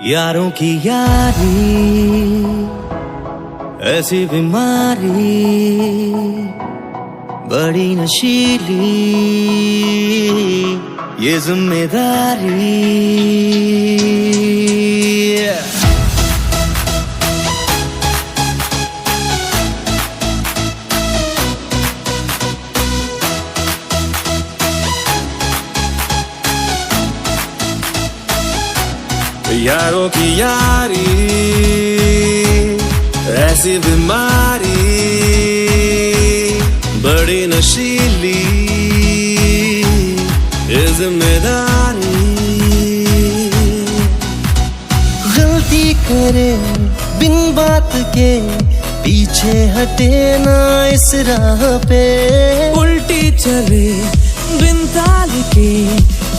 यारों की यारी ऐसी बीमारी बड़ी नशीली ये जिम्मेदारी। यारों की यारी ऐसी बीमारी बड़ी नशीली ये जिम्मेदारी। गलती करे बिन बात के पीछे हटे ना इस राह पे, उल्टी चले बिन ताल के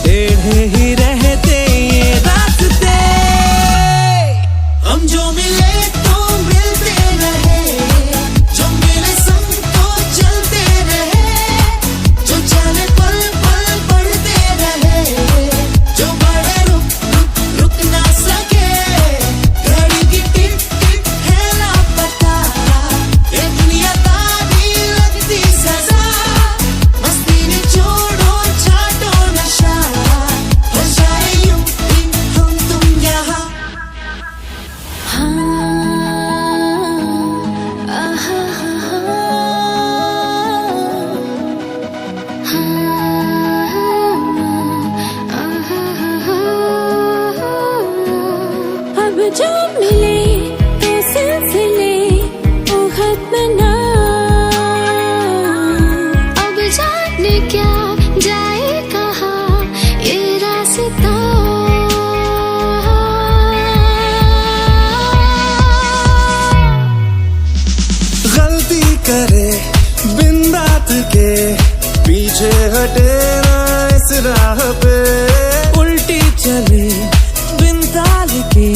टेढ़े ही रहते ये रास्ते। हम जो मिले तो मिलते रहे, जो मिले संग तो चलते रहे, जो चले पल पल बढ़ते रहे, जो बढ़े रुक ना सके। घड़ी की टिक टिक है लापता, ये दुनिया तारी लगती सजा। मस्ती ने छोड़ो छाटो नशा, हो जाए यूं ही हम तुम यहाँ। अब जो मिले तो सिलसिले वो खत्म ना। अब जाने क्या जाए कहाँ ये रास्ता। गलती करे बिन बात के पीछे हटे ना इस राह पे, उल्टी चले बिन ताल के